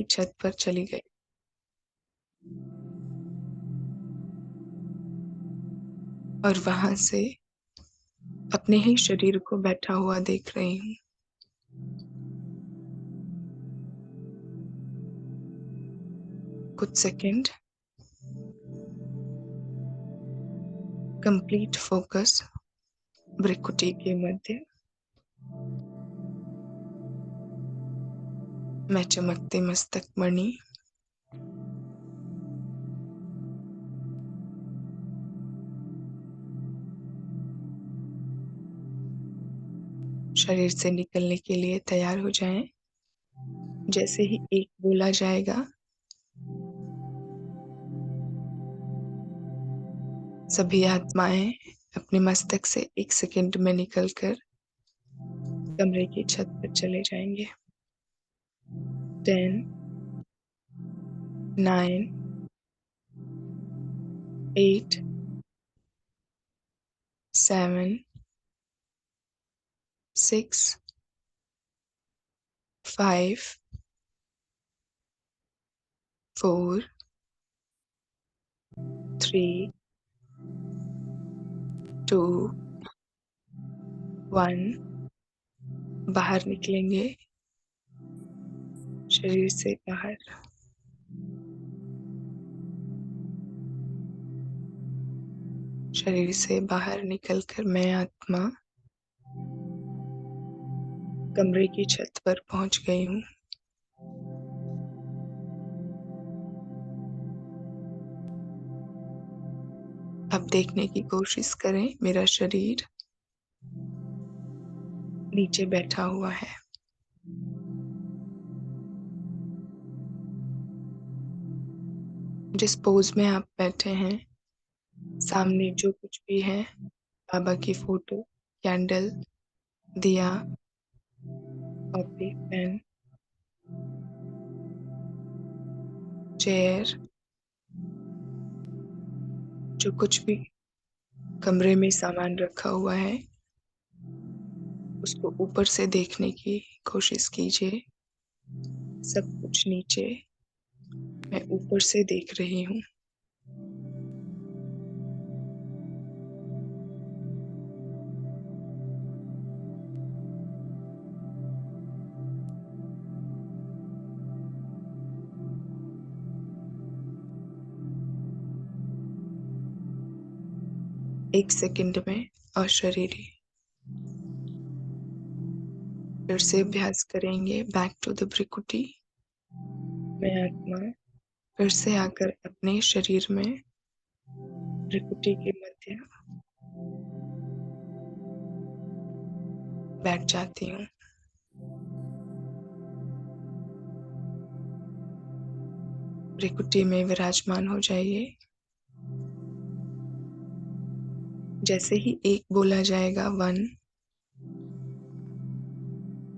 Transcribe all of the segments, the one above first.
छत पर चली गई। और वहां से अपने ही शरीर को बैठा हुआ देख रही हूँ। कुछ सेकंड कंप्लीट फोकस भ्रिकुटी के मध्य। मैं चमकते मस्तक मणि शरीर से निकलने के लिए तैयार हो जाएं। जैसे ही एक बोला जाएगा, सभी आत्माएं अपने मस्तक से 1 सेकंड में निकलकर कमरे की छत पर चले जाएंगे। 10, 9, 8, 7, 6, 5, 4, 3, 2, 1 बाहर निकलेंगे। शरीर से बाहर। शरीर से बाहर निकलकर मैं आत्मा कमरे की छत पर पहुंच गई हूँ। अब देखने की कोशिश करें, मेरा शरीर नीचे बैठा हुआ है। जिस पोज में आप बैठे हैं, सामने जो कुछ भी है, बाबा की फोटो, कैंडल, दिया, कॉपी, पेन, चेयर, जो कुछ भी कमरे में सामान रखा हुआ है, उसको ऊपर से देखने की कोशिश कीजिए। सब कुछ नीचे, मैं ऊपर से देख रही हूँ। एक सेकंड में अशरीरी। फिर से अभ्यास करेंगे। Back to the भ्रिकुटी। मैं आत्मा फिर से आकर अपने शरीर में भ्रिकुटी के मध्य बैठ जाती हूँ। भ्रिकुटी में विराजमान हो जाइए। जैसे ही एक बोला जाएगा 1,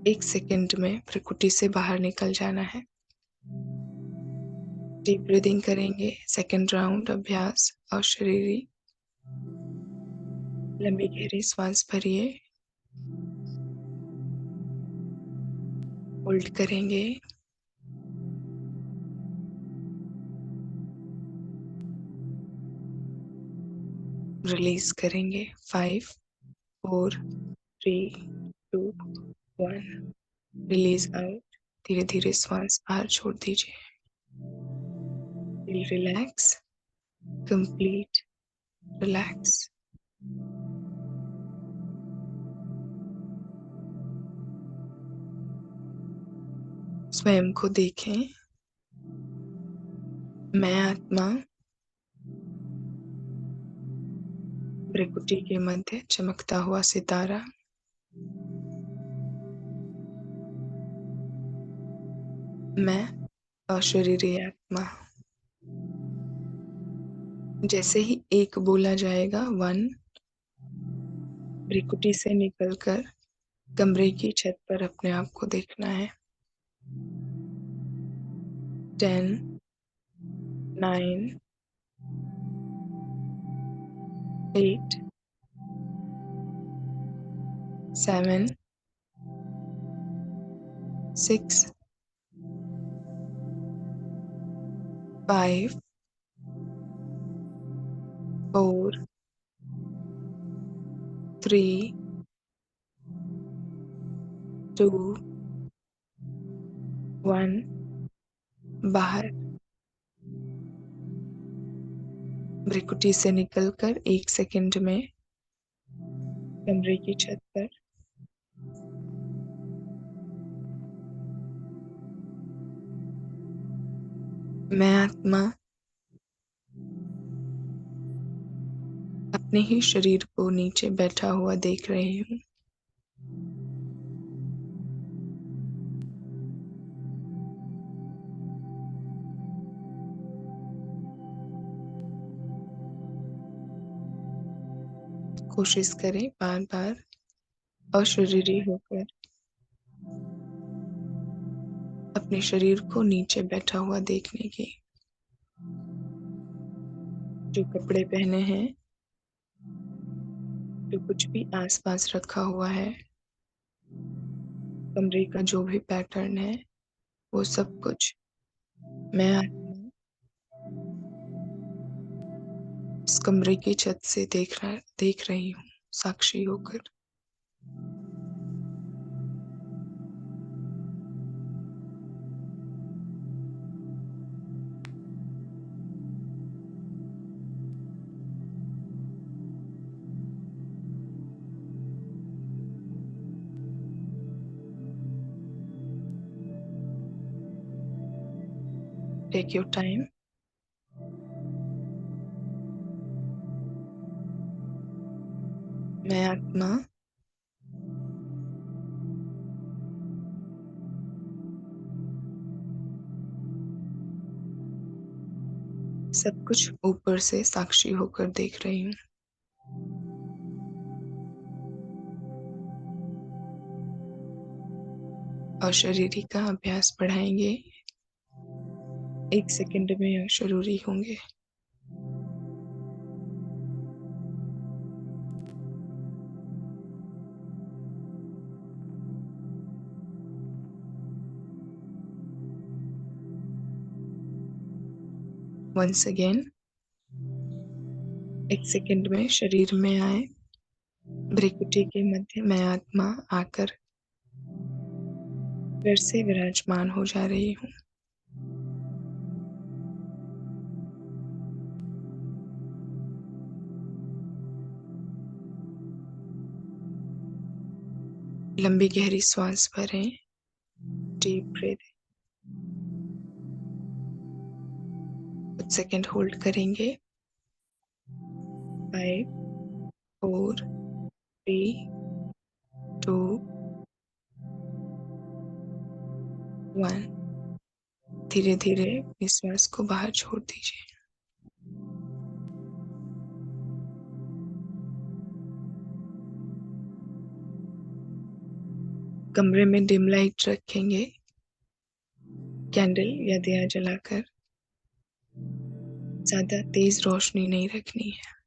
1 सेकंड में भ्रिकुटी से बाहर निकल जाना है। डीप ब्रीदिंग करेंगे। सेकंड राउंड अभ्यास और शरीरी। लंबी गहरी सांस भरिए। होल्ड करेंगे। रिलीज करेंगे। 5, 4, 3, 2, 1 रिलीज आउट। धीरे धीरे सांस बाहर छोड़ दीजिए। Feel relax, complete relax. स्वयं को देखें। मैं आत्मा भ्रिकुटी के मध्य चमकता हुआ सितारा। मैं अशरीरी आत्मा। जैसे ही एक बोला जाएगा 1, भ्रिकुटी से निकलकर कमरे की छत पर अपने आप को देखना है। 10, 9, 8, 7, 6, 5, 4, 3, 2, 1 बाहर। भ्रिकुटी से निकलकर 1 सेकंड में कमरे की छत पर मैं आत्मा अपने ही शरीर को नीचे बैठा हुआ देख रही हूँ। कोशिश करें बार-बार अशरीरी होकर अपने शरीर को नीचे बैठा हुआ देखने की। जो कपड़े पहने हैं, जो कुछ भी आस-पास रखा हुआ है, कमरे का जो भी पैटर्न है, वो सब कुछ मैं आत्मा इस कमरे की छत से देख रही हूँ, साक्षी होकर। Take your time. मैं आत्मा सब कुछ ऊपर से साक्षी होकर देख रही हूँ। अशरीरी का अभ्यास बढ़ाएंगे। 1 सेकंड में अशरीरी होंगे। वंस अगेन 1 सेकंड में शरीर में आए। भ्रिकुटी के मध्य मैं आत्मा आकर फिर से विराजमान हो जा रही हूँ। लंबी गहरी श्वास भरें। Deep breath. कुछ सेकंड होल्ड करेंगे। 5, 4, 3, 2, 1। धीरे धीरे अपनी श्वास को बाहर छोड़ दीजिए। कमरे में डिम लाइट रखेंगे, कैंडल या दिया जलाकर। ज्यादा तेज रोशनी नहीं रखनी है।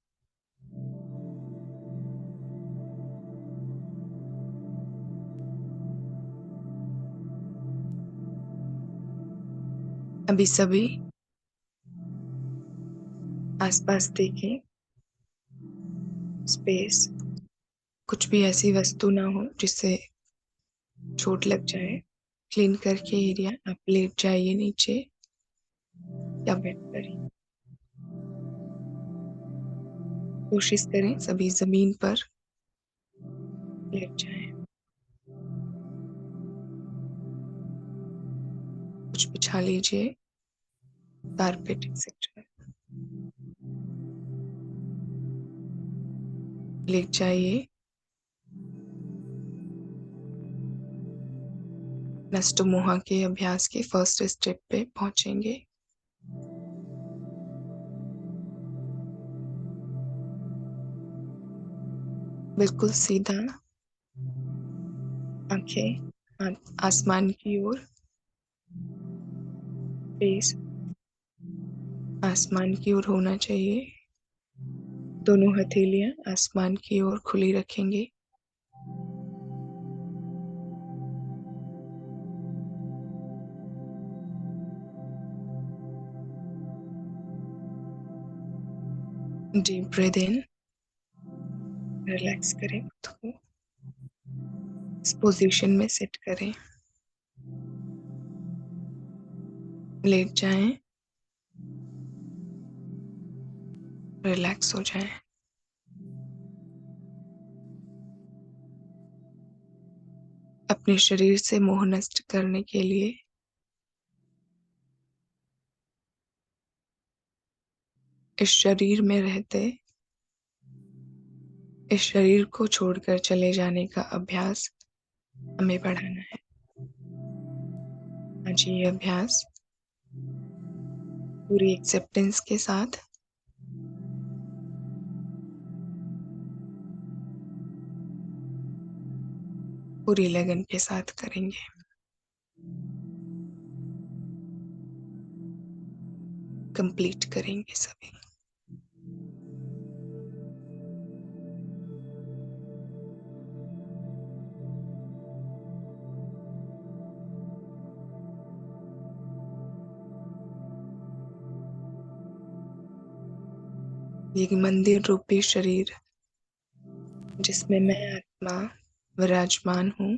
अभी सभी आसपास देखें। स्पेस, कुछ भी ऐसी वस्तु ना हो जिससे चोट लग जाए। क्लीन करके एरिया आप लेट जाइए नीचे या बेड पर ही। कोशिश करें सभी जमीन पर लेट जाएं। कुछ बिछा लीजिए, कारपेट एक्सेट्रा। लेट जाइए। नष्टमोहा के अभ्यास के फर्स्ट स्टेप पे पहुंचेंगे। बिल्कुल सीधा, आंखें आसमान की ओर, फेस आसमान की ओर होना चाहिए। दोनों हथेलियां आसमान की ओर खुली रखेंगे। डीप ब्रीथ इन, रिलैक्स करें खुद को, इस पोजीशन में सेट करें, लेट जाएं, रिलैक्स हो जाएं। अपने शरीर से मोह नष्ट करने के लिए इस शरीर में रहते इस शरीर को छोड़कर चले जाने का अभ्यास हमें बढ़ाना है। आज ये अभ्यास पूरी एक्सेप्टेंस के साथ, पूरी लगन के साथ करेंगे। कंप्लीट करेंगे सभी। ये मंदिर रूपी शरीर जिसमें मैं आत्मा विराजमान हूँ,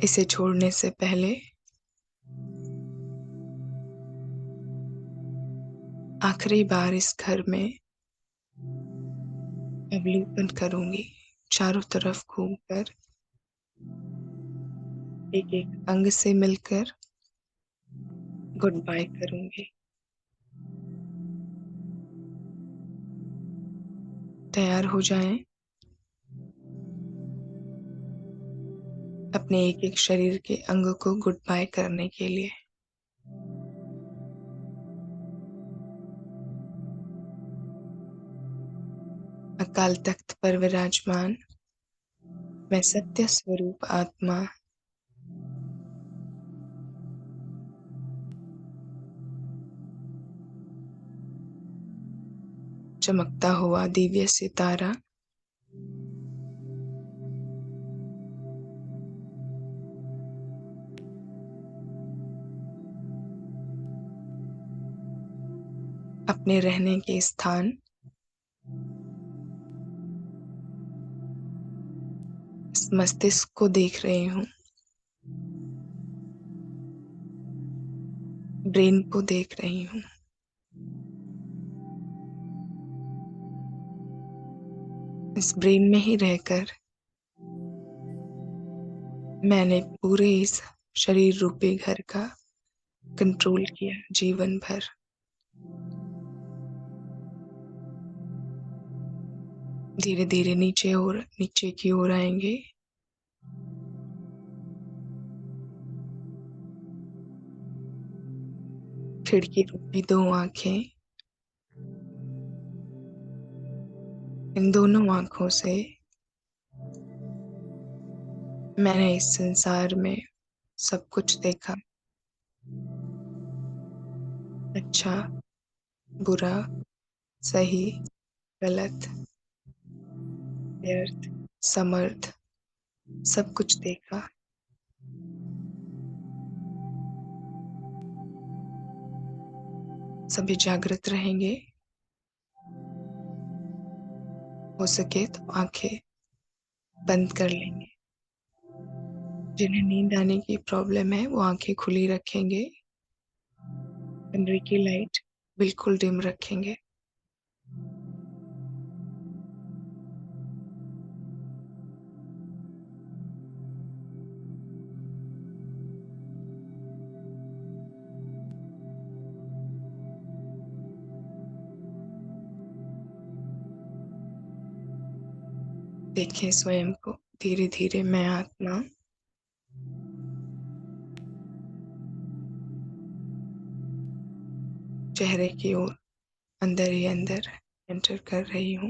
इसे छोड़ने से पहले आखिरी बार इस घर में अवलोकन करूंगी। चारों तरफ घूमकर एक एक अंग से मिलकर गुड बाय करूंगी। तैयार हो जाएं अपने एक एक शरीर के अंग को गुड बाय करने के लिए। अकाल तख्त पर विराजमान मैं सत्य स्वरूप आत्मा चमकता हुआ दिव्य सितारा अपने रहने के स्थान इस मस्तिष्क को देख रही हूँ, ब्रेन को देख रही हूँ। इस ब्रेन में ही रहकर मैंने पूरे इस शरीर रूपी घर का कंट्रोल किया जीवन भर। धीरे धीरे नीचे की ओर आएंगे। खिड़की रूपी दो आंखें, इन दोनों आंखों से मैंने इस संसार में सब कुछ देखा, अच्छा बुरा, सही गलत, व्यर्थ समर्थ, सब कुछ देखा। सभी जागृत रहेंगे। हो सके तो आंखें बंद कर लेंगे। जिन्हें नींद आने की प्रॉब्लम है वो आंखें खुली रखेंगे। कमरे की लाइट बिल्कुल डिम रखेंगे। देखें स्वयं को। धीरे धीरे मैं आत्मा चेहरे की ओर अंदर ही अंदर एंटर कर रही हूँ।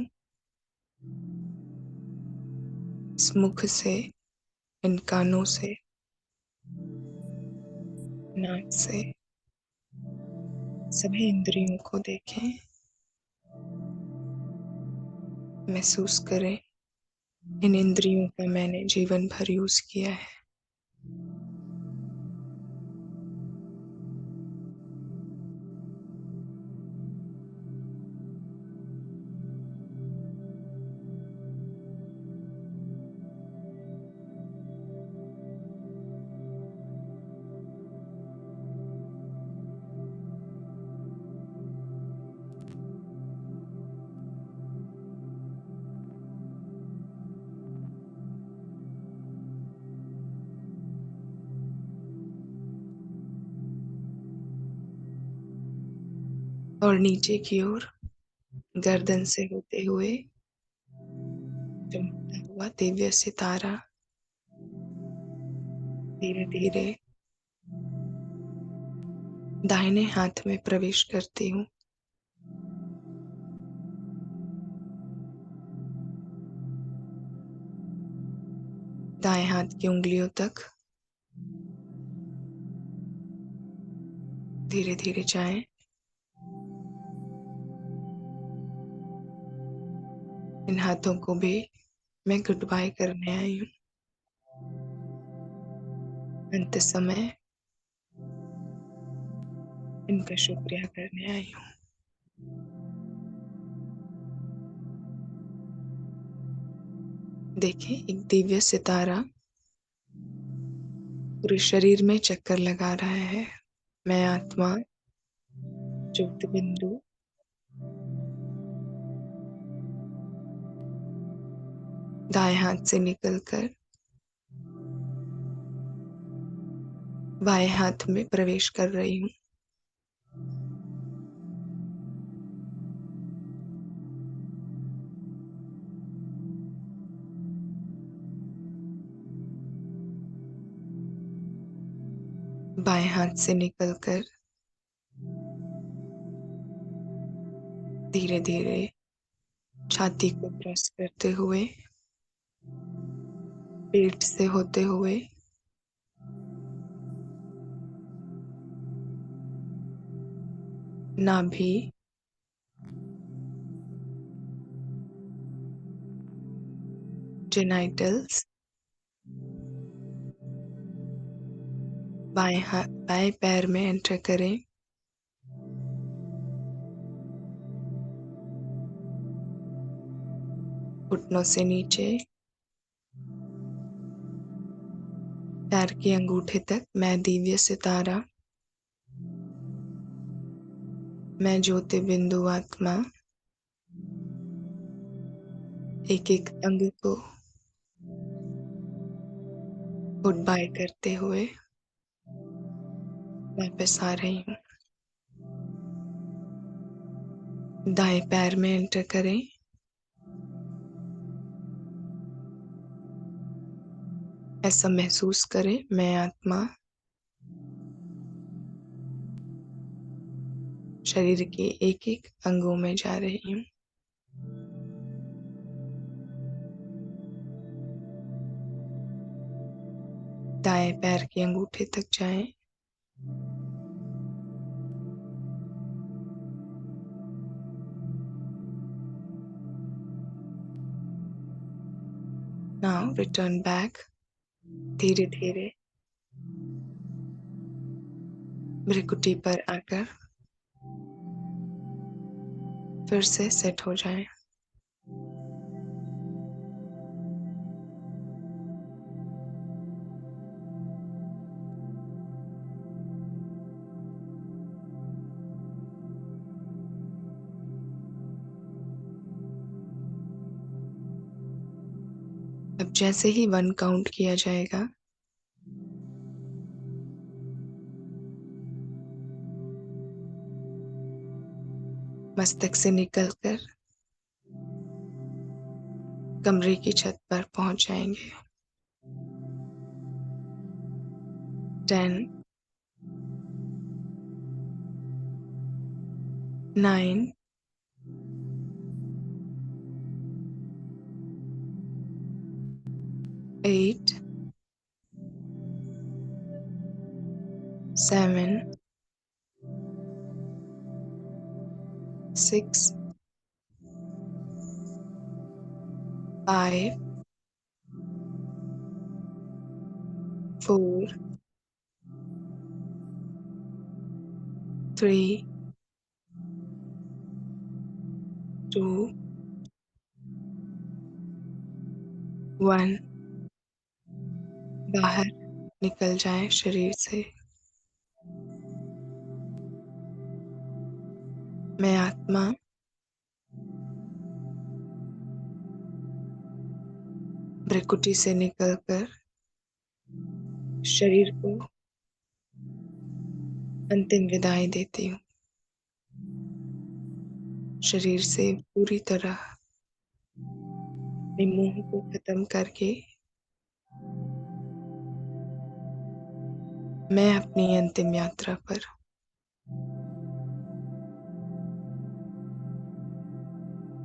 इस मुख से, इन कानों से, नाक से सभी इंद्रियों को देखें, महसूस करें। इन इंद्रियों का मैंने जीवन भर यूज किया है। और नीचे की ओर गर्दन से होते हुए चमकता हुआ दिव्य सितारा धीरे धीरे दाहिने हाथ में प्रवेश करती हूँ। दाएं हाथ की उंगलियों तक धीरे धीरे जाएं। इन हाथों को भी मैं गुड बाय करने आई हूँ। अंत समय इनका शुक्रिया करने आई हूँ। देखें, एक दिव्य सितारा पूरे शरीर में चक्कर लगा रहा है। मैं आत्मा ज्योति बिंदु दाएं हाथ से निकलकर बाएं हाथ में प्रवेश कर रही हूँ। बाएं हाथ से निकलकर धीरे धीरे छाती को प्रेस करते हुए पेट से होते हुए नाभि, जेनाइटल्स, बाएं पैर में एंटर करें। घुटनों से नीचे पैर के अंगूठे तक मैं दिव्य सितारा, मैं ज्योति बिंदु आत्मा एक एक अंग को गुड बाय करते हुए वापस आ रही हूँ। दाएं पैर में एंटर करें। ऐसा महसूस करें मैं आत्मा शरीर के एक एक अंगों में जा रही हूँ। दाएं पैर के अंगूठे तक जाएं। Now return back. धीरे धीरे भ्रिकुटी पर आकर फिर से सेट हो जाएं। अब जैसे ही 1 काउंट किया जाएगा, मस्तक से निकलकर कमरे की छत पर पहुंच जाएंगे। 10, 9, 8, 7, 6, 5, 4, 3, 2, 1 बाहर निकल जाएं शरीर से। मैं आत्मा भ्रिकुटी से निकलकर शरीर को अंतिम विदाई देती हूँ। शरीर से पूरी तरह अपने मोह को खत्म करके मैं अपनी अंतिम यात्रा पर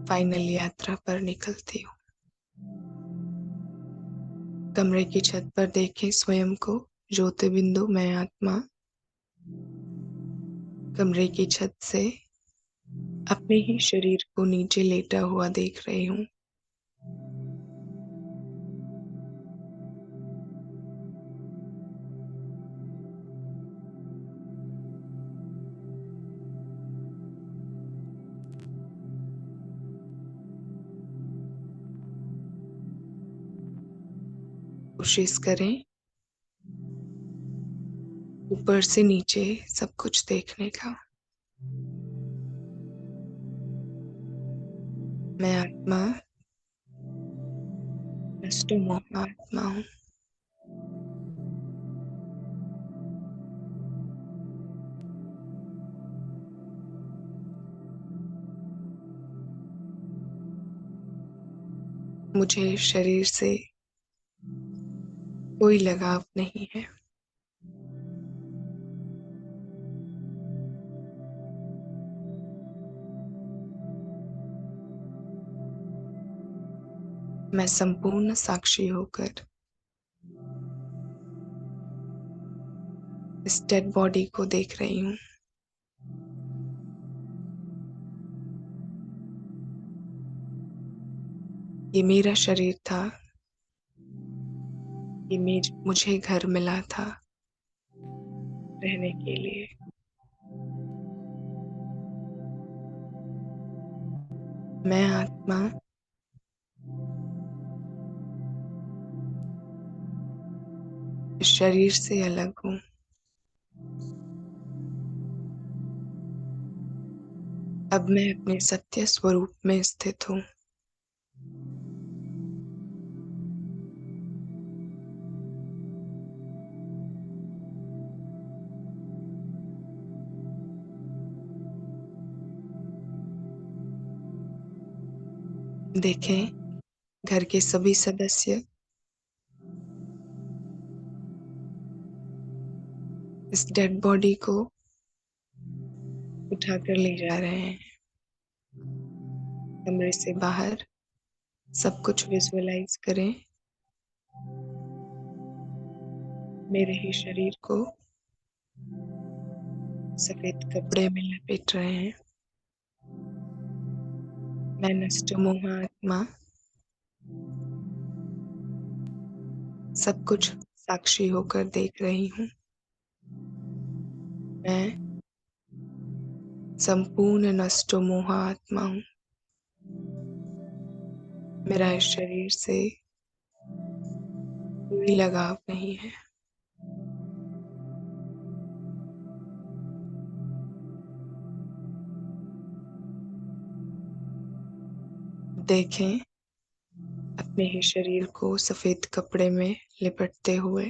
फाइनल यात्रा पर निकलती हूँ। कमरे की छत पर देखें स्वयं को, ज्योति बिंदु मैं आत्मा कमरे की छत से अपने ही शरीर को नीचे लेटा हुआ देख रही हूँ। कोशिश करें ऊपर से नीचे सब कुछ देखने का। मैं आत्मा नष्ट मोह आत्मा हूँ। मुझे शरीर से कोई लगाव नहीं है। मैं संपूर्ण साक्षी होकर इस डेड बॉडी को देख रही हूँ। ये मेरा शरीर था, ये मुझे घर मिला था रहने के लिए। मैं आत्मा इस शरीर से अलग हूँ। अब मैं अपने सत्य स्वरूप में स्थित हूँ। देखें घर के सभी सदस्य इस डेड बॉडी को उठाकर ले जा रहे हैं। कमरे से बाहर सब कुछ विजुअलाइज करें। मेरे ही शरीर को सफेद कपड़े में लपेट रहे हैं। मैं नष्ट मोह आत्मा सब कुछ साक्षी होकर देख रही हूँ। मैं संपूर्ण नष्ट मोह आत्मा हूँ। मेरा इस शरीर से कोई लगाव नहीं है। देखें अपने ही शरीर को सफेद कपड़े में लिपटते हुए।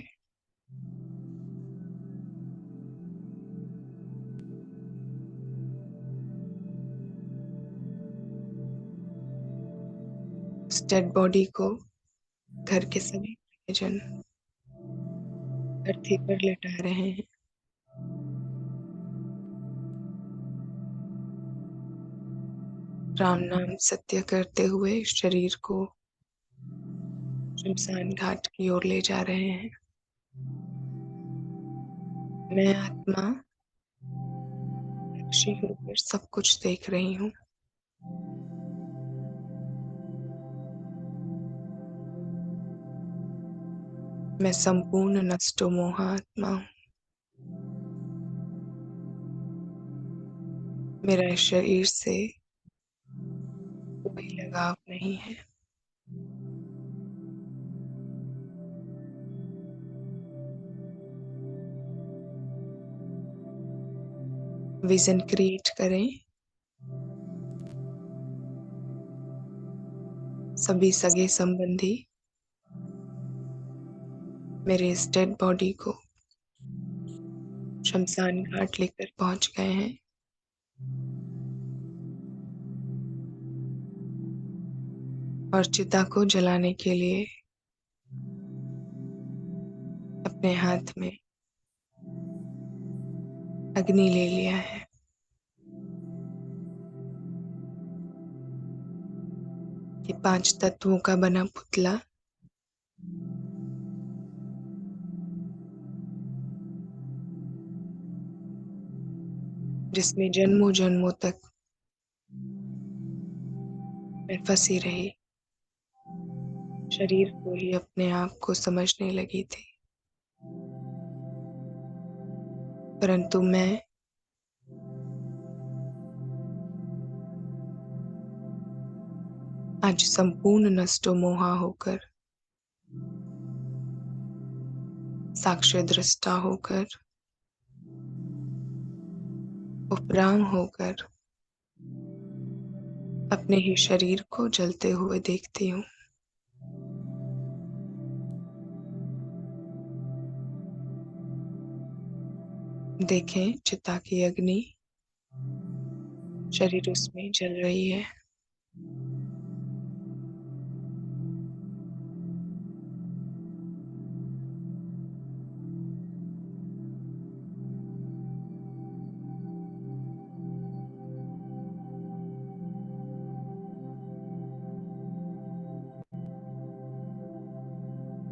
इस डेड बॉडी को घर के सभी परिजन धरती पर लिटा रहे हैं। राम नाम सत्य करते हुए शरीर को शमशान घाट की ओर ले जा रहे हैं। मैं आत्मा साक्षी होकर सब कुछ देख रही हूँ। मैं संपूर्ण नष्ट मोह आत्मा हूँ। मेरा इस शरीर से कोई लगाव नहीं है। विजन क्रिएट करें। सभी सगे संबंधी मेरे इस डेड बॉडी को शमशान घाट लेकर पहुंच गए हैं। और चिता को जलाने के लिए अपने हाथ में अग्नि ले लिया है। ये 5 तत्वों का बना पुतला जिसमें जन्मों जन्मों तक मैं फंसी रही, शरीर को ही अपने आप को समझने लगी थी। परंतु मैं आज संपूर्ण नष्टो मोहा होकर, साक्ष्य दृष्टा होकर, उपराम होकर अपने ही शरीर को जलते हुए देखती हूँ। देखें चिता की अग्नि, शरीर उसमें जल रही है।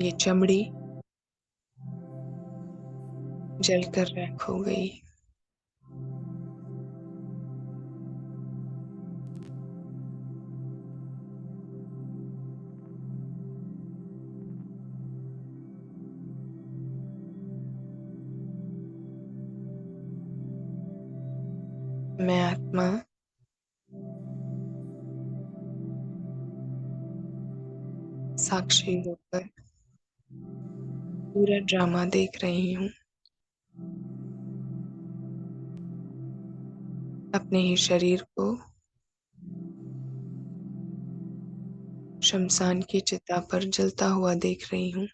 ये चमड़ी जलकर राख हो गई। मैं आत्मा साक्षी होकर पूरा ड्रामा देख रही हूँ। अपने ही शरीर को शमशान की चिता पर जलता हुआ देख रही हूँ।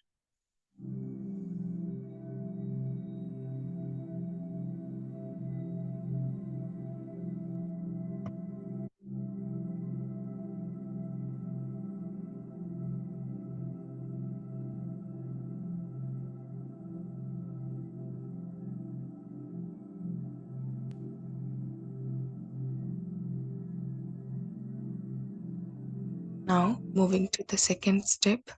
Now moving to the second step,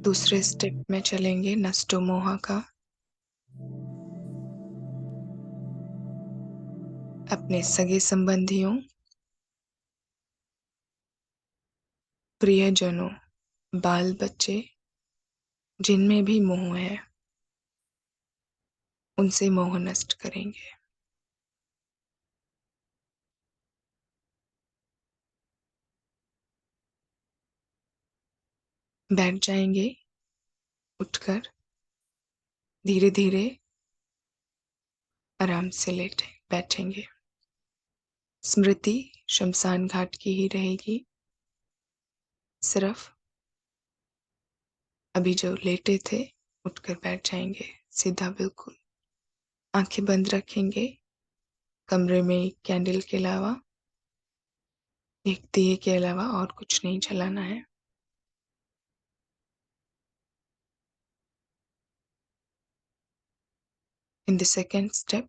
दूसरे स्टेप में चलेंगे नष्टो मोहा का। अपने सगे संबंधियों, प्रियजनों, बाल बच्चे जिनमें भी मोह है, उनसे मोह नष्ट करेंगे। बैठ जाएंगे, उठकर धीरे धीरे आराम से लेटे बैठेंगे। स्मृति शमशान घाट की ही रहेगी। सिर्फ अभी जो लेटे थे उठकर बैठ जाएंगे सीधा, बिल्कुल आंखें बंद रखेंगे। कमरे में एक कैंडल के अलावा, एक दिए के अलावा और कुछ नहीं जलाना है। In the second step,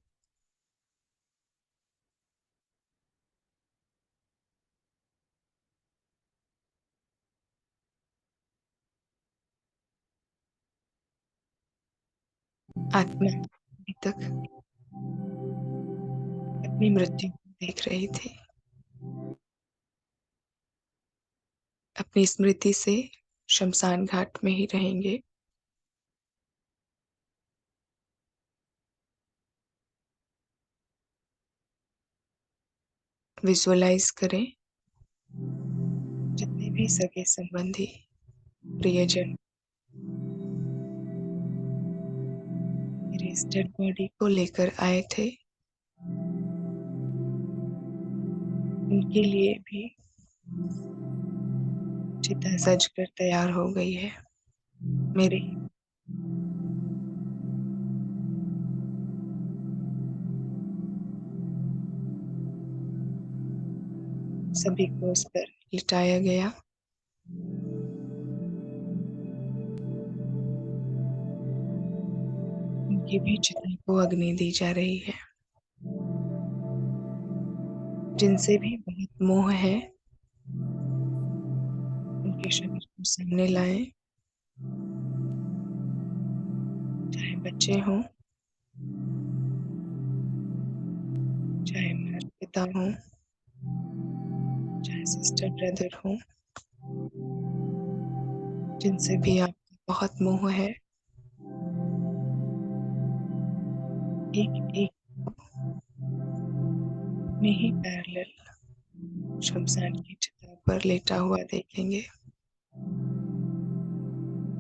आत्मा अभी तक अपनी मृत्यु को देख रही थी। अपनी स्मृति से शमशान घाट में ही रहेंगे। विजुअलाइज करें जितने भी सगे संबंधी, प्रियजन मेरे इस डेड बॉडी को लेकर आए थे, उनके लिए भी चिता सज कर तैयार हो गई है। मेरे सभी को उस पर लिटाया गया। उनकी भी चिता को अग्नि दी जा रही है। जिनसे भी बहुत मोह है, उनके शरीर को सामने लाएं, चाहे बच्चे हों, चाहे माता पिता हों, चाहे सिस्टर ब्रदर हों, जिनसे भी आपका बहुत मोह है, एक एक में ही पैरेलल शमशान की चिता पर लेटा हुआ देखेंगे।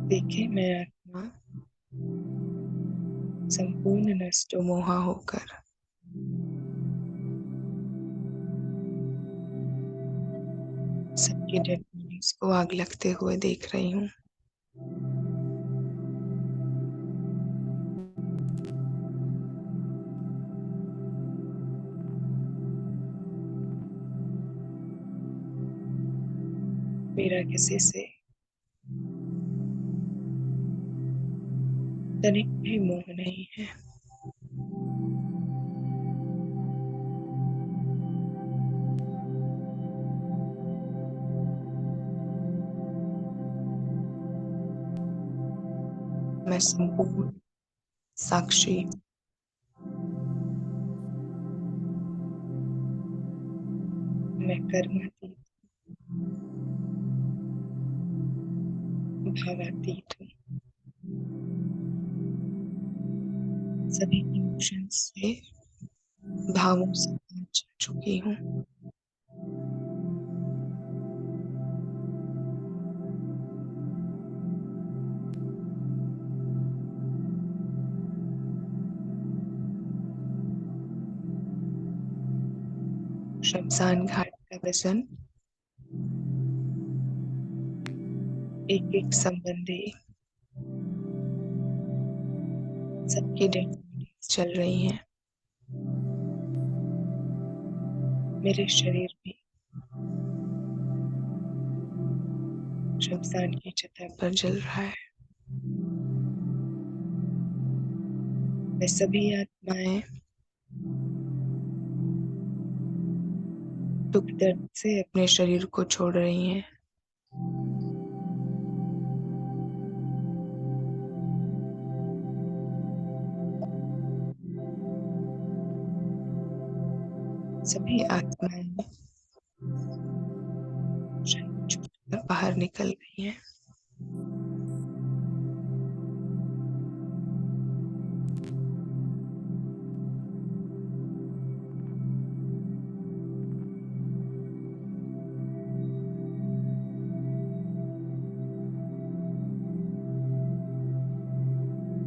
देखें, मैं आत्मा संपूर्ण नष्ट मोहा होकर सबके डेड बॉडीज को आग लगते हुए देख रही हूँ। मेरा किसी से तनिक भी मोह नहीं है। मैं संपूर्ण साक्षी, मैं कर्मातीत, भावातीत हूँ। सभी इमोशंस से, भावों से पहुंच चुकी हूँ। शमशान घाट का वजन एक एक संबंधी सबकी डेड बॉडीज चल रही हैं। मेरे शरीर भी शमशान की चिता पर जल रहा है। वे सभी आत्माएं दुख दर्द से अपने शरीर को छोड़ रही हैं। सभी आत्माएं शरीर छोड़कर बाहर निकल गई हैं।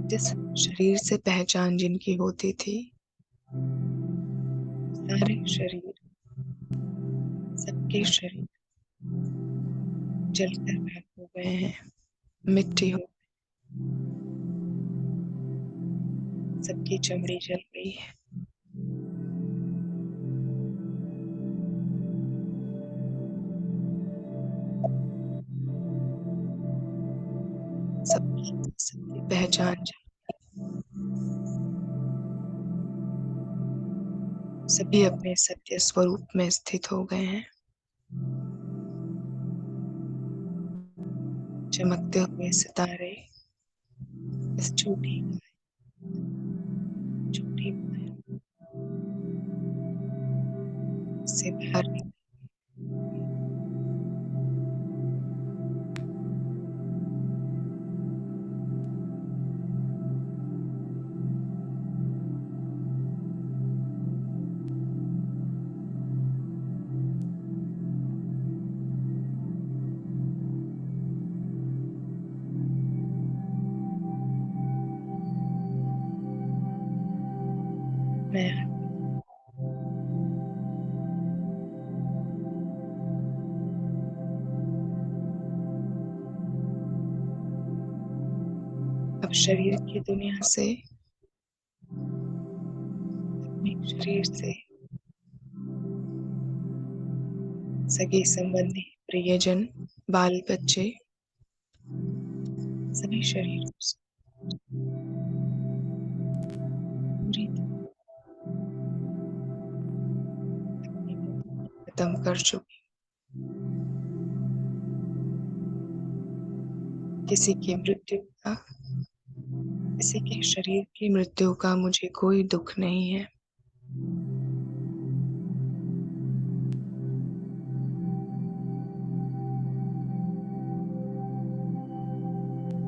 जिस शरीर से पहचान जिनकी होती थी, सारे शरीर, सबके शरीर जलकर राख हो गए हैं, मिट्टी हो, सबकी चमड़ी जल गई है। सबकी पहचान जल, सभी अपने सत्य स्वरूप में स्थित हो गए हैं। चमकते हुए सितारे इस छोटी छोटी से बाहर निकल। मैं अब शरीर की दुनिया से, अपने शरीर से सगे संबंधी, प्रियजन, बाल बच्चे सभी शरीरों से पूरी तरह खत्म कर चुकी। किसी की मृत्यु का, किसी के शरीर की मृत्यु का मुझे कोई दुख नहीं है।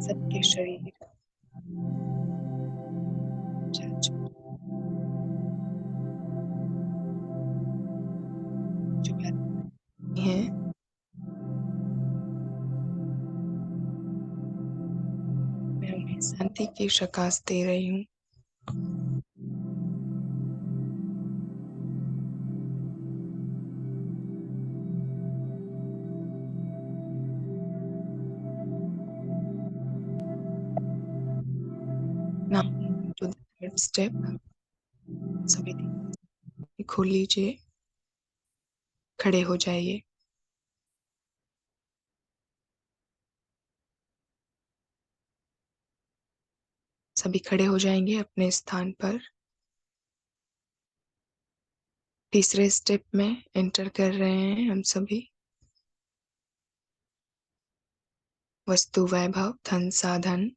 सबके शरीर जल चुके हैं। मैं उन्हें शांति की शकास दे रही हूँ। Now to the third step. सभी खोल लीजिए, खड़े हो जाइए। सभी खड़े हो जाएंगे अपने स्थान पर। तीसरे स्टेप में एंटर कर रहे हैं हम सभी। वस्तु, वैभव, धन, साधन,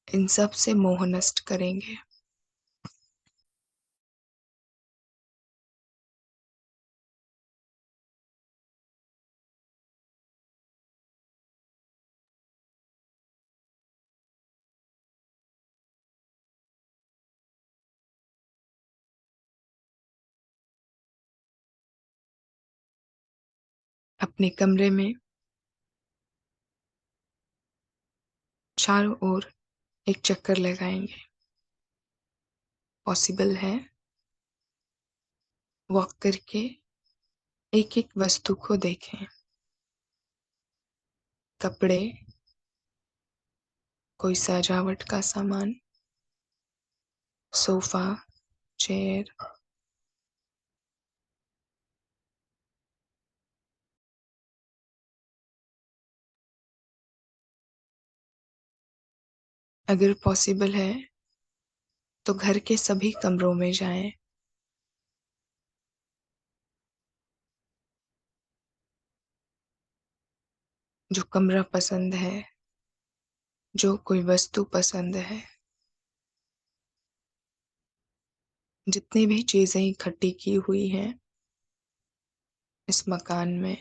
इन सब से मोह नष्ट करेंगे। अपने कमरे में चारों ओर एक चक्कर लगाएंगे। पॉसिबल है वॉक करके एक एक वस्तु को देखें। कपड़े, कोई सजावट का सामान, सोफा, चेयर, अगर पॉसिबल है तो घर के सभी कमरों में जाएं। जो कमरा पसंद है, जो कोई वस्तु पसंद है, जितनी भी चीजें इकट्ठी की हुई हैं इस मकान में,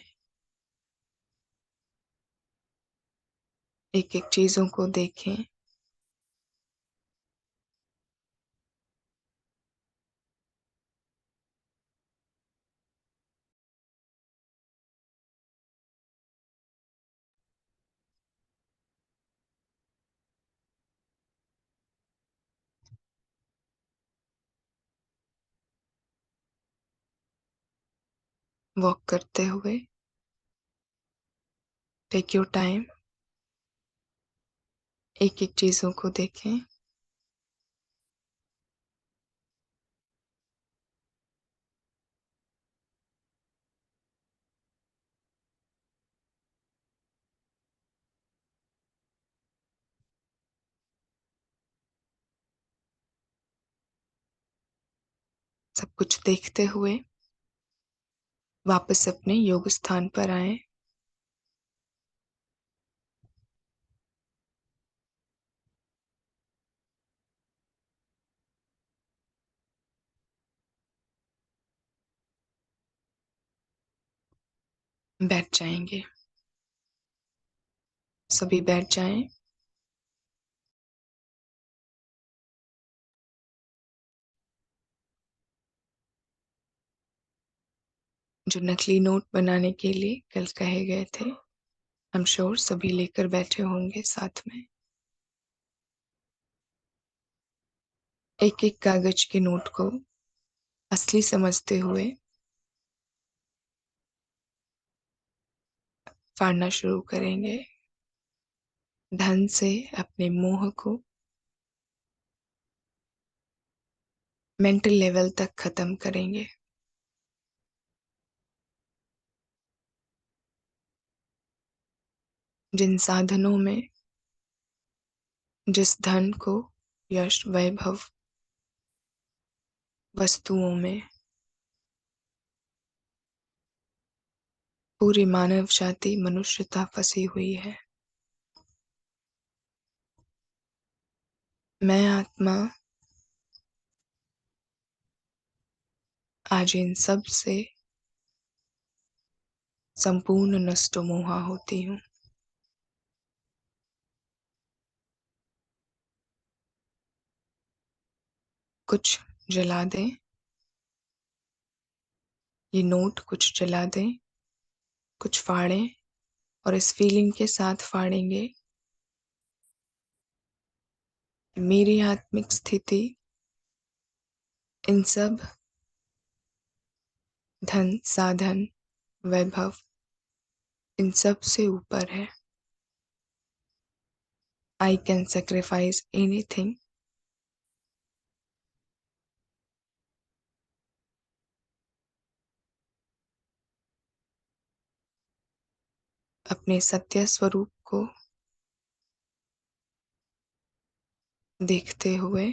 एक एक चीजों को देखें। वॉक करते हुए टेक योर टाइम, एक एक चीजों को देखें। सब कुछ देखते हुए वापस अपने योग स्थान पर आए। बैठ जाएंगे। सभी बैठ जाएं। जो नकली नोट बनाने के लिए कल कहे गए थे, हम श्योर सभी लेकर बैठे होंगे साथ में। एक एक कागज के नोट को असली समझते हुए फाड़ना शुरू करेंगे। धन से अपने मोह को मेंटल लेवल तक खत्म करेंगे। जिन साधनों में, जिस धन को, यश, वैभव, वस्तुओं में पूरी मानव जाति, मनुष्यता फंसी हुई है। मैं आत्मा आज इन सब से संपूर्ण नष्ट मोहा होती हूँ। कुछ जला दें, ये नोट कुछ जला दें, कुछ फाड़ें, और इस फीलिंग के साथ फाड़ेंगे कि मेरी आत्मिक स्थिति इन सब धन, साधन, वैभव, इन सब से ऊपर है। I can sacrifice anything. अपने सत्य स्वरूप को देखते हुए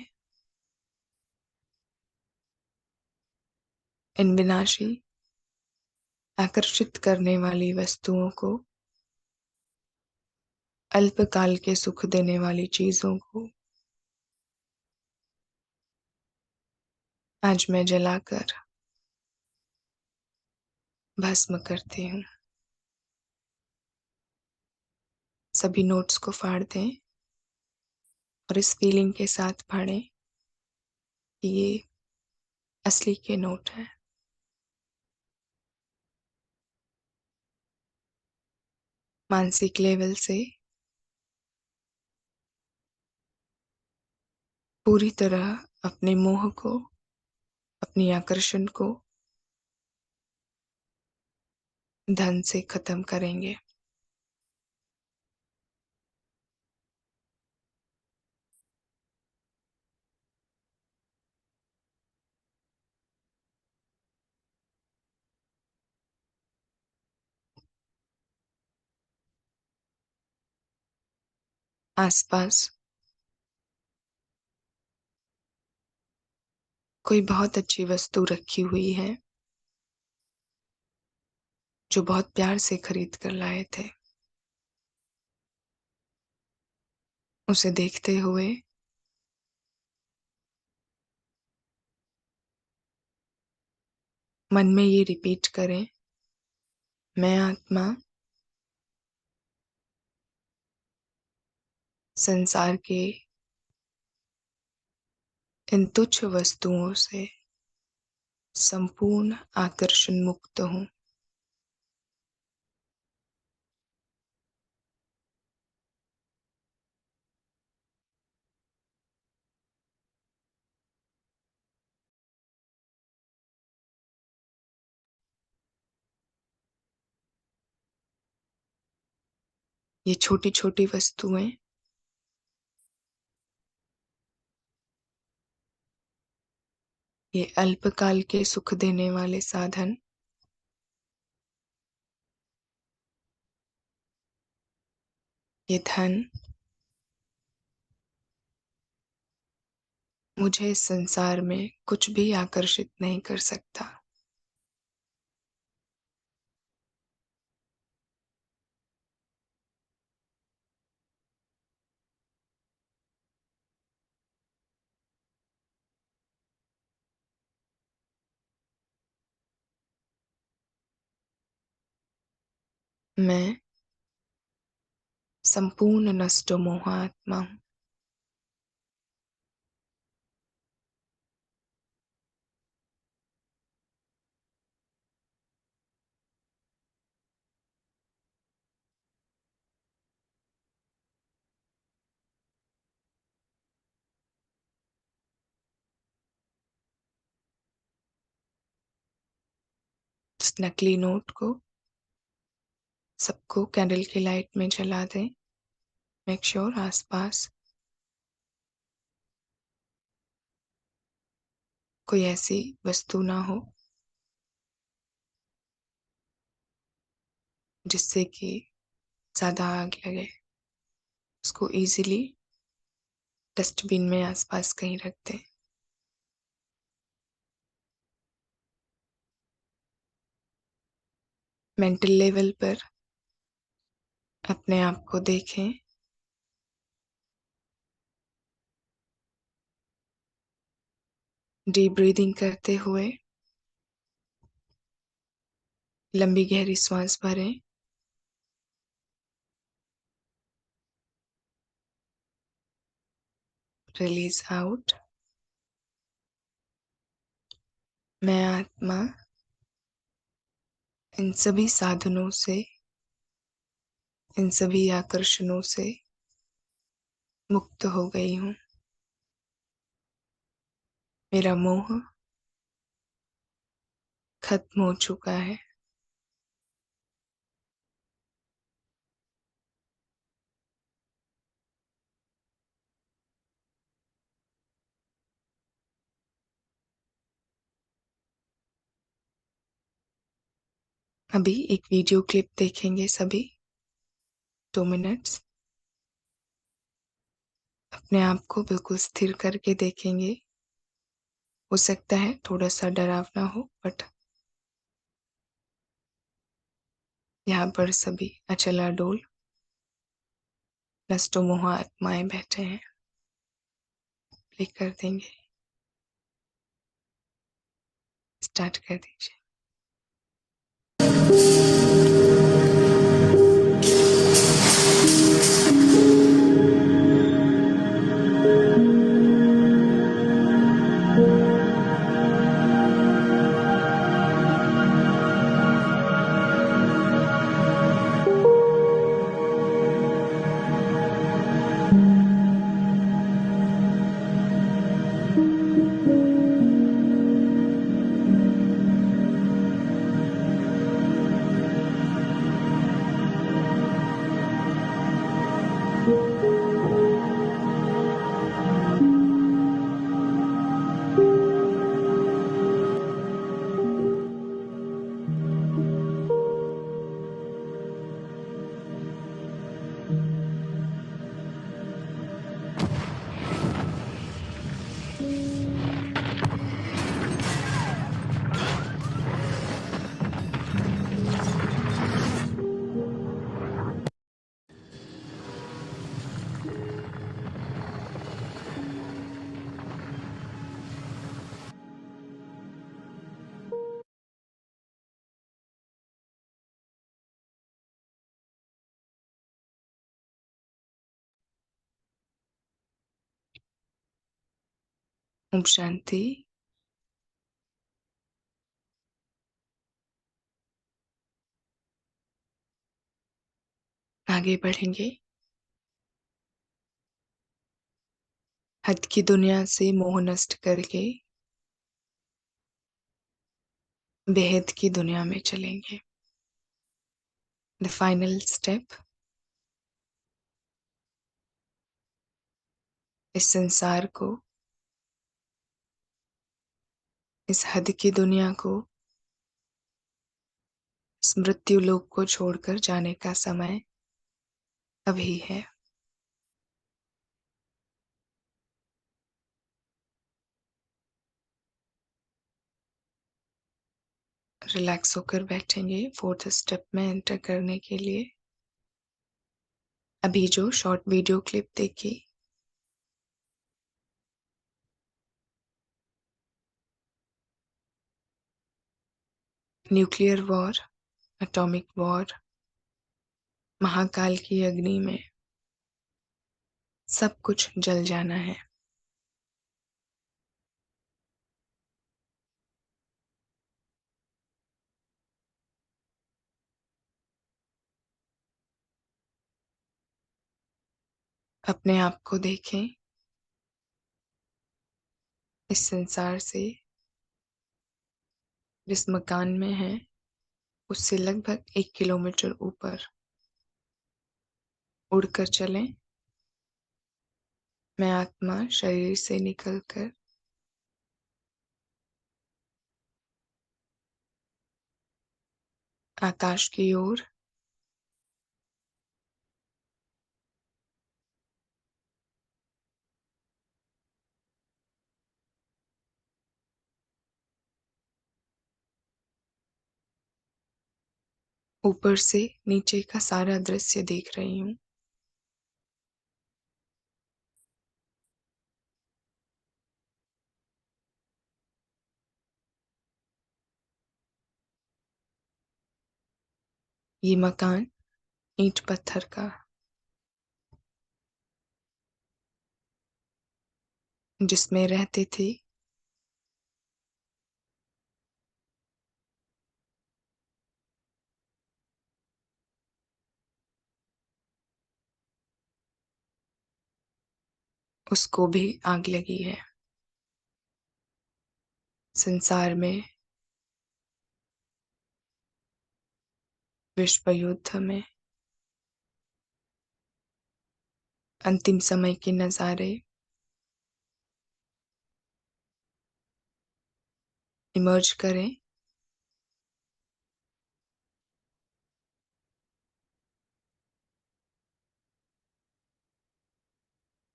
इन विनाशी, आकर्षित करने वाली वस्तुओं को, अल्पकाल के सुख देने वाली चीजों को आज मैं जलाकर भस्म करती हूँ। सभी नोट्स को फाड़ दें और इस फीलिंग के साथ फाड़ें कि ये असली के नोट हैं। मानसिक लेवल से पूरी तरह अपने मोह को, अपनी आकर्षण को धन से खत्म करेंगे। आसपास कोई बहुत अच्छी वस्तु रखी हुई है जो बहुत प्यार से खरीद कर लाए थे। उसे देखते हुए मन में ये रिपीट करें, मैं आत्मा संसार के इन तुच्छ वस्तुओं से संपूर्ण आकर्षण मुक्त हूँ। ये छोटी छोटी वस्तुएं ये अल्पकाल के सुख देने वाले साधन ये धन मुझे इस संसार में कुछ भी आकर्षित नहीं कर सकता। मैं संपूर्ण नष्ट मोह आत्मा हूँ। इस नकली नोट को सबको कैंडल की लाइट में जला दें। मेक श्योर आसपास कोई ऐसी वस्तु ना हो जिससे कि ज़्यादा आग लगे, उसको ईज़िली डस्टबिन में आस-पास कहीं रख दें। मेंटल लेवल पर अपने आप को देखें। डीप ब्रीदिंग करते हुए लंबी गहरी श्वास भरें। Release out. मैं आत्मा इन सभी साधनों से, इन सभी आकर्षणों से मुक्त हो गई हूँ। मेरा मोह खत्म हो चुका है। अभी एक वीडियो क्लिप देखेंगे सभी, 2 मिनट्स। अपने आप को बिल्कुल स्थिर करके देखेंगे। हो सकता है थोड़ा-सा डरावना हो, बट यहाँ पर सभी अचला-डोल नष्टो मोह आत्माएँ बैठे हैं। प्ले कर देंगे। स्टार्ट कर दीजिए। ओम शांति। आगे बढ़ेंगे। हद की दुनिया से मोह नष्ट करके बेहद की दुनिया में चलेंगे। द फाइनल स्टेप, इस संसार को, इस हद की दुनिया को, इस मृत्यु लोक को छोड़कर जाने का समय अभी है। रिलैक्स होकर बैठेंगे 4th स्टेप में एंटर करने के लिए। अभी जो शॉर्ट वीडियो क्लिप देखी, nuclear war, atomic war, Mahakal की अग्नि में सब कुछ जल जाना है। अपने आप को देखें। इस संसार से, जिस मकान में है, उससे लगभग 1 किलोमीटर ऊपर उड़कर चलें। मैं आत्मा शरीर से निकलकर आकाश की ओर ऊपर से नीचे का सारा दृश्य देख रही हूँ। ये मकान ईंट पत्थर का, जिसमें रहते थे, उसको भी आग लगी है। संसार में, विश्व युद्ध में, अंतिम समय के नज़ारे इमर्ज करें।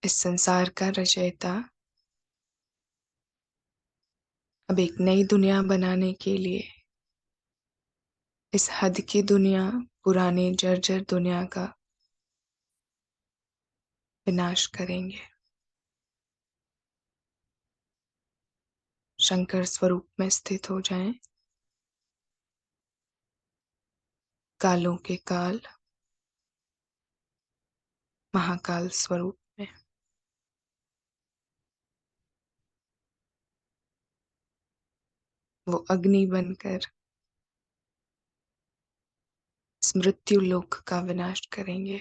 इस संसार का रचयिता अब एक नई दुनिया बनाने के लिए इस हद की दुनिया, पुरानी जर्जर दुनिया का विनाश करेंगे। शंकर स्वरूप में स्थित हो जाएं, कालों के काल, महाकाल स्वरूप में। वो अग्नि बनकर इस मृत्यु लोक का विनाश करेंगे।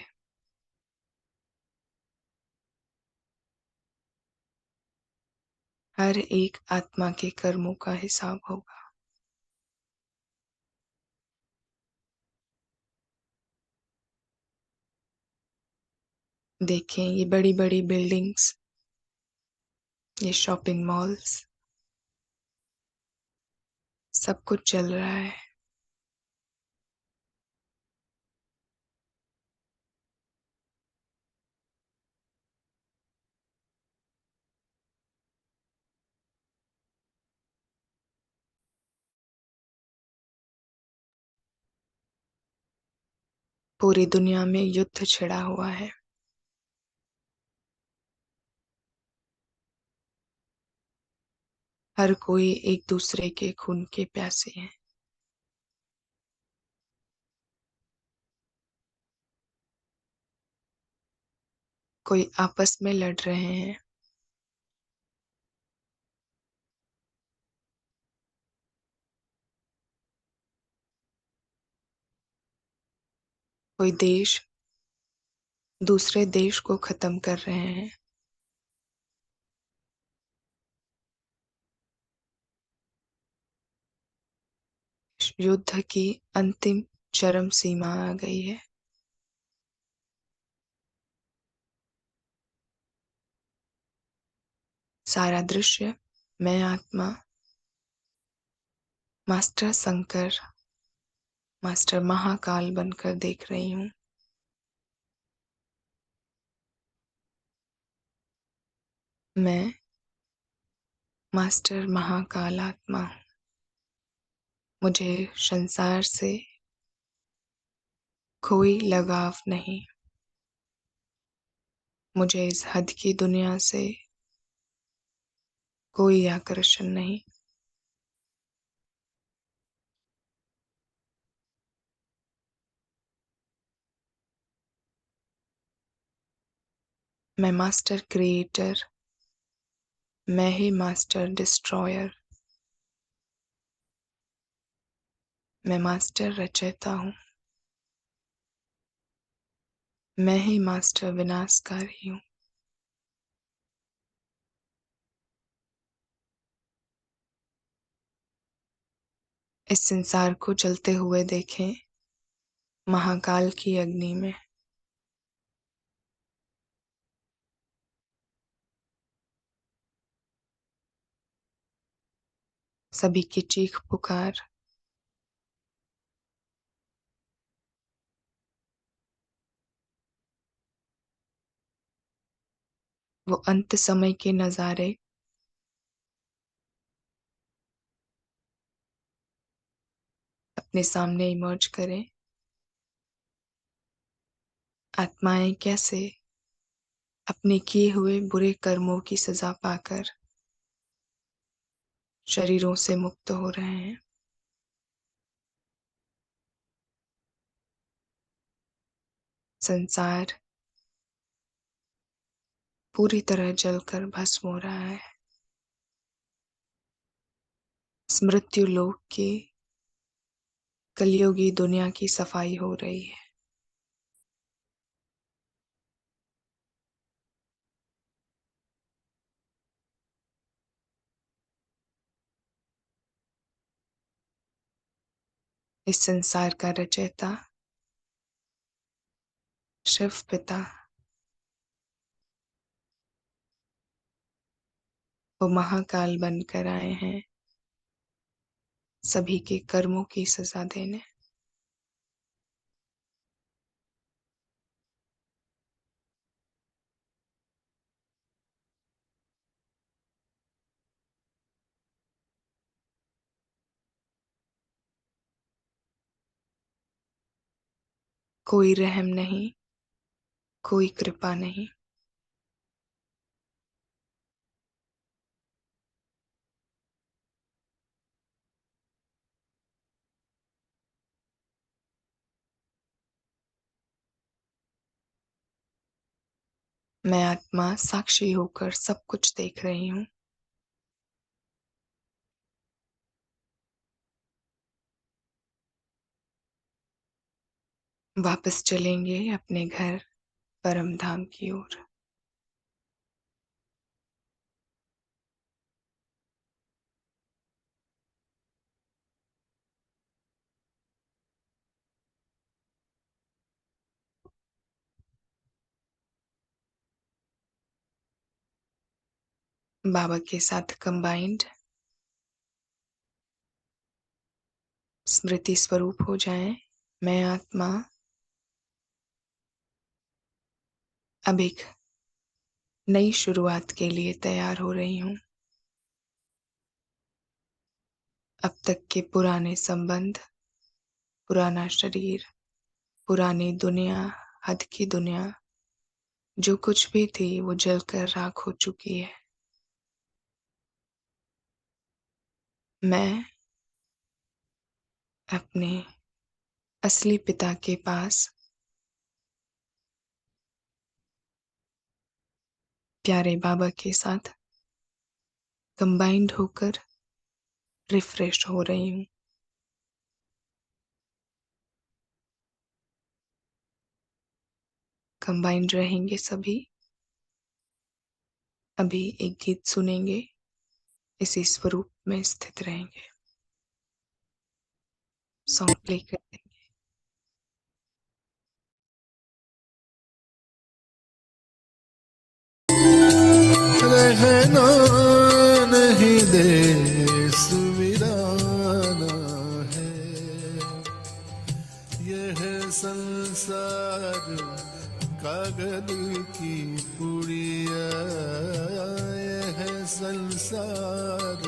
हर एक आत्मा के कर्मों का हिसाब होगा। देखें, ये बड़ी बड़ी बिल्डिंग्स, ये शॉपिंग मॉल्स, सब कुछ चल रहा है। पूरी दुनिया में युद्ध छिड़ा हुआ है। हर कोई एक दूसरे के खून के प्यासे हैं। कोई आपस में लड़ रहे हैं। कोई देश दूसरे देश को खत्म कर रहे हैं। युद्ध की अंतिम चरम सीमा आ गई है। सारा दृश्य मैं आत्मा, मास्टर शंकर, मास्टर महाकाल बनकर देख रही हूँ। मैं मास्टर महाकाल आत्मा हूँ। मुझे संसार से कोई लगाव नहीं। मुझे इस हद की दुनिया से कोई आकर्षण नहीं। मैं मास्टर क्रिएटर, मैं ही मास्टर डिस्ट्रॉयर, मैं मास्टर रचयिता हूँ। मैं ही मास्टर विनाशकारी हूँ। इस संसार को जलते हुए देखें, महाकाल की अग्नि में। सभी की चीख पुकार, वो अंत समय के नजारे अपने सामने इमर्ज करें। आत्माएं कैसे अपने किए हुए बुरे कर्मों की सजा पाकर शरीरों से मुक्त हो रहे हैं। संसार पूरी तरह जलकर भस्म हो रहा है। मृत्यु लोक की कलयुगी दुनिया की सफाई हो रही है। इस संसार का रचयिता शिव पिता, वो महाकाल बनकर आए हैं सभी के कर्मों की सजा देने। कोई रहम नहीं, कोई कृपा नहीं। मैं आत्मा साक्षी होकर सब कुछ देख रही हूँ। वापस चलेंगे अपने घर परम धाम की ओर। बाबा के साथ कंबाइंड स्मृति स्वरूप हो जाएं। मैं आत्मा अब एक नई शुरुआत के लिए तैयार हो रही हूँ। अब तक के पुराने संबंध, पुराना शरीर, पुरानी दुनिया, हद की दुनिया, जो कुछ भी थी वो जलकर राख हो चुकी है। मैं अपने असली पिता के पास प्यारे बाबा के साथ कंबाइंड होकर रिफ्रेश हो रही हूँ। कंबाइंड रहेंगे सभी। अभी एक गीत सुनेंगे, इसी स्वरूप में स्थित रहेंगे। सॉन्ग प्ले करते हैं। रहना नहीं देश वीराना है, यह संसार कागज की पुड़िया, यह संसार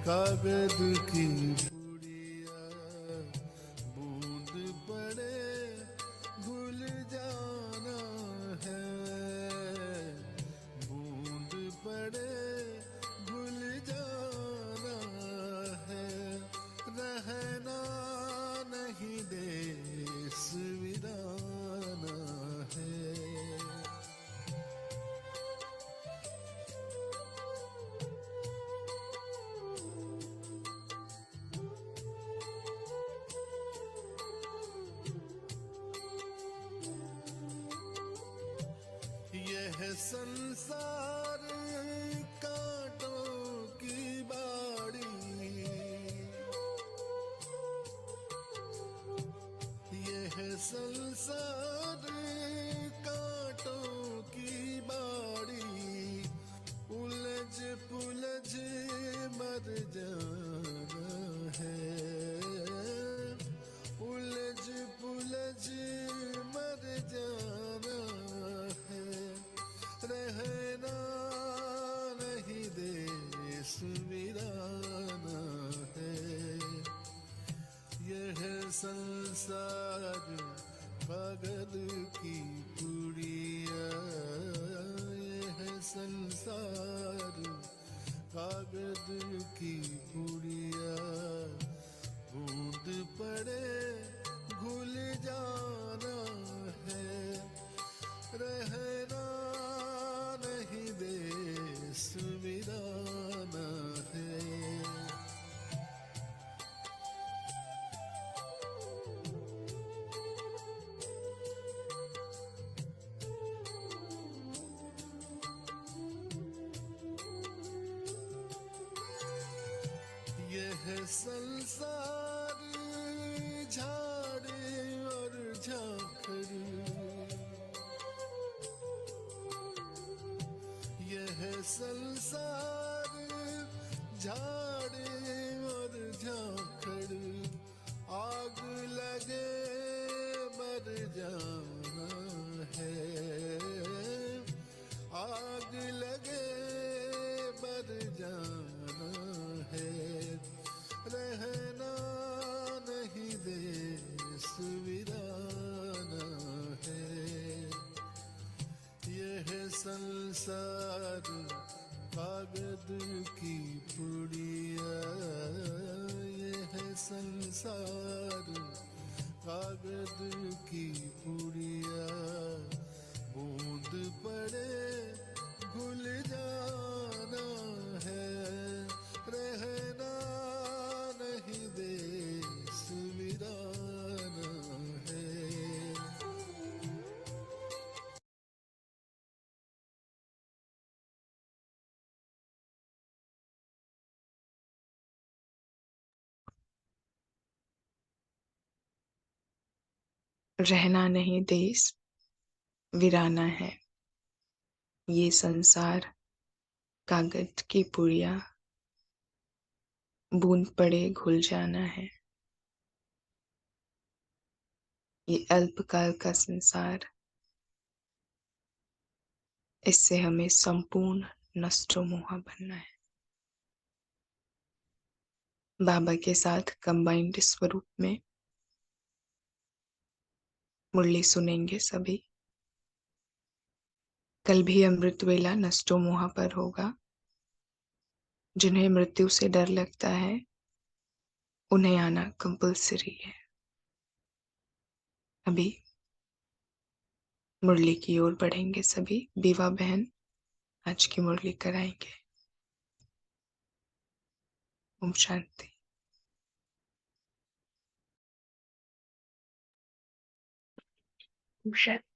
कागज की पुड़िया, बूंद पड़े भूल जाना है, बूंद पड़े भूल जाना है, रहना नहीं देश वीराना है। यह संसार कांटों की बाड़ी, यह संसार कांटों की बाड़ी, उलझ पुलझ मर जाना है, उलझ पुलझ मर जाना है, रहना नहीं देश वीराना है, यह संसार कागज की संसार कागज की पुड़िया, बूंद पड़े घुल जाना है, रहना नहीं देश वीराना है। यह संसार झाड़े और झांखड़, यह संसार झाड़े और झांखड़, आग लगे मर जाना है, आग लगे मर जाना है, रहना नहीं देश वीराना है। यह संसार कागज की पुड़िया, यह संसार कागज की पुड़िया, बूंद पड़े घुल जाना है, रहना नहीं देश वीराना है। रहना नहीं देश वीराना है, ये संसार कागज की पुड़िया, बूंद पड़े घुल जाना है। ये अल्पकाल का संसार, इससे हमें संपूर्ण नष्टोमोहा बनना है। बाबा के साथ कंबाइंड स्वरूप में मुरली सुनेंगे सभी। कल भी अमृत वेला नष्टोमोहा पर होगा। जिन्हें मृत्यु से डर लगता है उन्हें आना कंपल्सरी है। अभी मुरली की ओर बढ़ेंगे सभी। बीवा बहन आज की मुरली कराएंगे। ओम शांति। शांति।